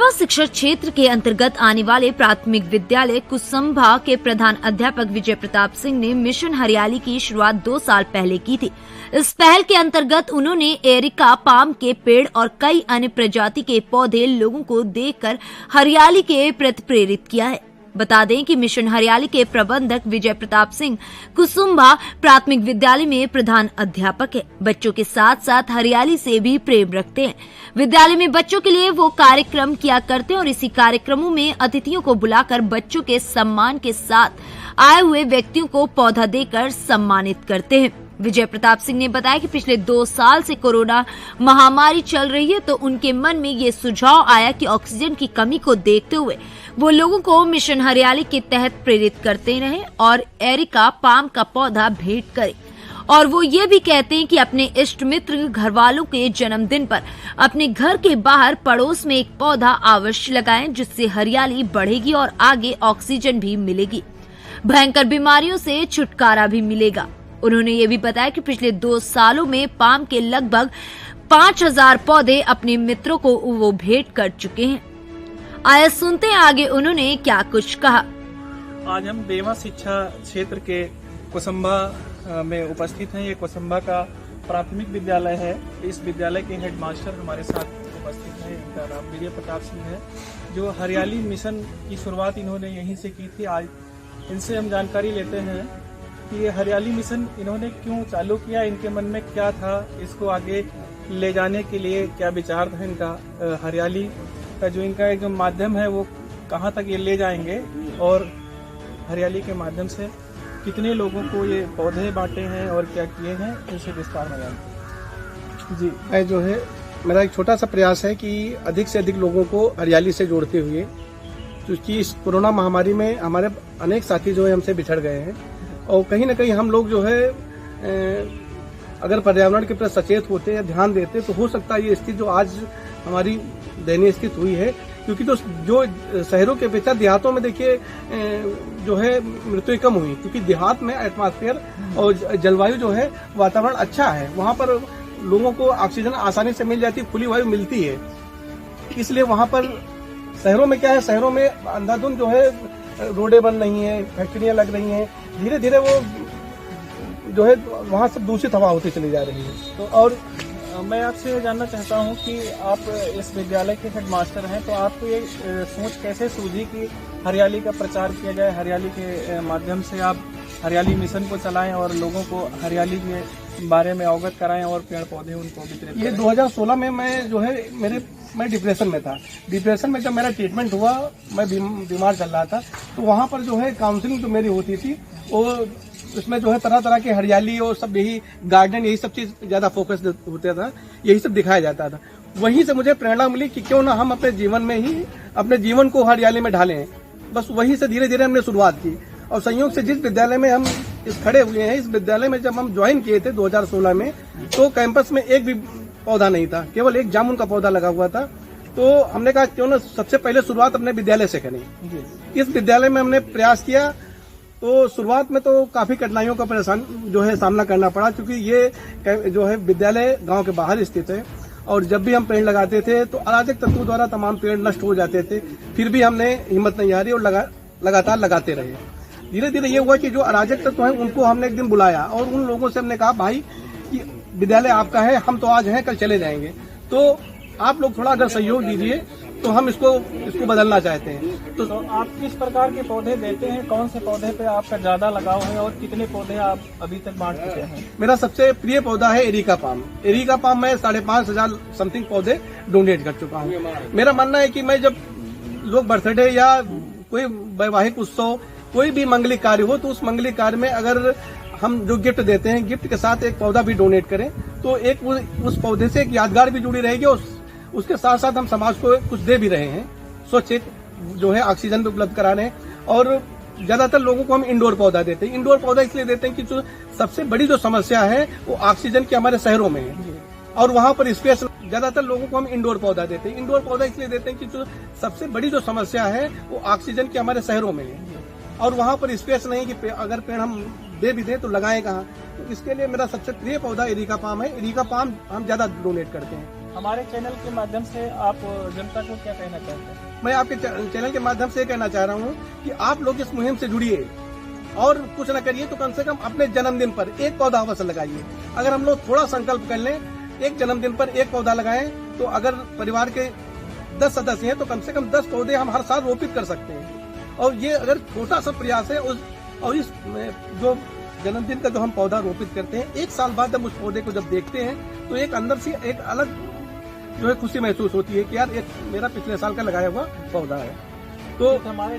देवा शिक्षा क्षेत्र के अंतर्गत आने वाले प्राथमिक विद्यालय कुसुम्भा के प्रधान अध्यापक विजय प्रताप सिंह ने मिशन हरियाली की शुरुआत 2 साल पहले की थी। इस पहल के अंतर्गत उन्होंने एरिका पाम के पेड़ और कई अन्य प्रजाति के पौधे लोगों को देखकर हरियाली के प्रति प्रेरित किया है। बता दें कि मिशन हरियाली के प्रबंधक विजय प्रताप सिंह कुसुम्भा प्राथमिक विद्यालय में प्रधान अध्यापक है। बच्चों के साथ साथ हरियाली से भी प्रेम रखते हैं। विद्यालय में बच्चों के लिए वो कार्यक्रम किया करते हैं और इसी कार्यक्रमों में अतिथियों को बुलाकर बच्चों के सम्मान के साथ आए हुए व्यक्तियों को पौधा देकर सम्मानित करते हैं। विजय प्रताप सिंह ने बताया कि पिछले 2 साल से कोरोना महामारी चल रही है, तो उनके मन में ये सुझाव आया कि ऑक्सीजन की कमी को देखते हुए वो लोगों को मिशन हरियाली के तहत प्रेरित करते रहें और एरिका पाम का पौधा भेंट करें। और वो ये भी कहते हैं कि अपने इष्ट मित्र घर वालों के जन्मदिन पर अपने घर के बाहर पड़ोस में एक पौधा अवश्य लगाएं, जिससे हरियाली बढ़ेगी और आगे ऑक्सीजन भी मिलेगी, भयंकर बीमारियों से छुटकारा भी मिलेगा। उन्होंने ये भी बताया कि पिछले 2 सालों में पाम के लगभग 5000 पौधे अपने मित्रों को वो भेंट कर चुके हैं। आइए सुनते हैं आगे उन्होंने क्या कुछ कहा। आज हम देवा शिक्षा क्षेत्र के कुसुम्भा में उपस्थित हैं। ये कुसुम्भा का प्राथमिक विद्यालय है। इस विद्यालय के हेडमास्टर हमारे साथ उपस्थित हैं। इनका नाम विजय प्रताप सिंह है, जो हरियाली मिशन की शुरुआत इन्होंने यहीं से की थी। आज इनसे हम जानकारी लेते हैं कि ये हरियाली मिशन इन्होंने क्यों चालू किया, इनके मन में क्या था, इसको आगे ले जाने के लिए क्या विचार था इनका, हरियाली का जो इनका एक माध्यम है वो कहाँ तक ये ले जाएंगे और हरियाली के माध्यम से कितने लोगों को ये पौधे बांटे हैं और क्या किए हैं, इनसे विस्तार में जानते। जी, मैं जो है मेरा एक छोटा सा प्रयास है कि अधिक से अधिक लोगों को हरियाली से जोड़ते हुए, क्योंकि इस कोरोना महामारी में हमारे अनेक साथी जो है हमसे बिछड़ गए हैं और कहीं ना कहीं हम लोग जो है अगर पर्यावरण के प्रति सचेत होते या ध्यान देते तो हो सकता है ये स्थिति जो आज हमारी दयनीय स्थिति हुई है। क्योंकि तो जो शहरों के अपेक्षा देहातों में देखिए जो है मृत्यु कम हुई, क्योंकि देहात में एटमॉस्फेयर और जलवायु जो है वातावरण अच्छा है, वहाँ पर लोगों को ऑक्सीजन आसानी से मिल जाती है, खुली वायु मिलती है। इसलिए वहाँ पर शहरों में क्या है, शहरों में अंधाधुंध जो है रोडें बन रही हैं, फैक्ट्रियां लग रही हैं, धीरे धीरे वो जो है वहाँ सब दूषित हवा होती चली जा रही है। तो और मैं आपसे जानना चाहता हूँ कि आप इस विद्यालय के हेडमास्टर हैं, तो आपको ये सोच कैसे सूझी कि हरियाली का प्रचार किया जाए, हरियाली के माध्यम से आप हरियाली मिशन को चलाएं और लोगों को हरियाली के बारे में अवगत कराएं और पेड़ पौधे उनको वितरित करें? ये 2016 में मैं जो है मैं डिप्रेशन में था। डिप्रेशन में जब मेरा ट्रीटमेंट हुआ, मैं बीमार चल रहा था, तो वहाँ पर जो है काउंसलिंग जो मेरी होती थी वो उसमें जो है तरह तरह की हरियाली और सब यही गार्डन यही सब चीज ज्यादा फोकस होता था, यही सब दिखाया जाता था। वहीं से मुझे प्रेरणा मिली कि क्यों ना हम अपने जीवन में ही अपने जीवन को हरियाली में ढालें। बस वहीं से धीरे धीरे हमने शुरुआत की और संयोग से जिस विद्यालय में हम इस खड़े हुए हैं, इस विद्यालय में जब हम ज्वाइन किए थे 2016 में, तो कैंपस में एक भी पौधा नहीं था, केवल एक जामुन का पौधा लगा हुआ था। तो हमने कहा क्यों ना सबसे पहले शुरुआत अपने विद्यालय से करें। इस विद्यालय में हमने प्रयास किया, तो शुरुआत में तो काफी कठिनाइयों का परेशान जो है सामना करना पड़ा, क्योंकि ये जो है विद्यालय गांव के बाहर स्थित है और जब भी हम पेड़ लगाते थे तो अराजक तत्वों द्वारा तमाम पेड़ नष्ट हो जाते थे। फिर भी हमने हिम्मत नहीं हारी और लगातार लगाते रहे। धीरे धीरे ये हुआ कि जो अराजक तत्व हैं उनको हमने एक दिन बुलाया और उन लोगों से हमने कहा, भाई कि विद्यालय आपका है, हम तो आज हैं, कल चले जाएंगे, तो आप लोग थोड़ा अगर सहयोग दीजिए तो हम इसको बदलना चाहते हैं। तो आप किस प्रकार के पौधे देते हैं, कौन से पौधे पे आपका ज्यादा लगाव है और कितने पौधे आप अभी तक बांट चुके हैं? मेरा सबसे प्रिय पौधा है एरिका पाम। एरिका पाम मैं 5500 समथिंग पौधे डोनेट कर चुका हूँ। मेरा मानना है कि मैं जब लोग बर्थडे या कोई वैवाहिक उत्सव, कोई भी मंगलिक कार्य हो, तो उस मंगलिक कार्य में अगर हम जो गिफ्ट देते हैं, गिफ्ट के साथ एक पौधा भी डोनेट करें, तो एक उस पौधे से एक यादगार भी जुड़ी रहेगी और उसके साथ साथ हम समाज को कुछ दे भी रहे हैं। स्वच्छ जो है ऑक्सीजन भी उपलब्ध करा रहे हैं। और ज्यादातर लोगों को हम इंडोर पौधा देते हैं। इंडोर पौधा इसलिए देते हैं कि जो सबसे बड़ी जो समस्या है वो ऑक्सीजन की हमारे शहरों में है और वहाँ पर स्पेस, ज्यादातर लोगों को हम इंडोर पौधा देते हैं। इंडोर पौधा इसलिए देते हैं कि जो सबसे बड़ी जो समस्या है वो ऑक्सीजन की हमारे शहरों में है और वहाँ पर स्पेस नहीं कि अगर पेड़ हम दे भी दें तो लगाएं कहाँ। तो इसके लिए मेरा सबसे प्रिय पौधा एरिका पाम है। एरिका पाम हम ज्यादा डोनेट करते हैं। हमारे चैनल के माध्यम से आप जनता को क्या कहना चाहते हैं? मैं आपके चैनल के माध्यम से ये कहना चाह रहा हूँ कि आप लोग इस मुहिम से जुड़िए और कुछ न करिए तो कम से कम अपने जन्मदिन पर एक पौधा अवश्य लगाइए। अगर हम लोग थोड़ा संकल्प कर लें, एक जन्मदिन पर एक पौधा लगाएं, तो अगर परिवार के 10 सदस्य हैं तो कम से कम 10 पौधे हम हर साल रोपित कर सकते हैं। और ये अगर छोटा सा प्रयास है और इस जो जन्मदिन का जो हम पौधा रोपित करते हैं, एक साल बाद जब उस पौधे को जब देखते हैं तो एक अंदर से एक अलग जो है खुशी महसूस होती है कि यार एक मेरा पिछले साल का लगाया हुआ पौधा है। तो हमारे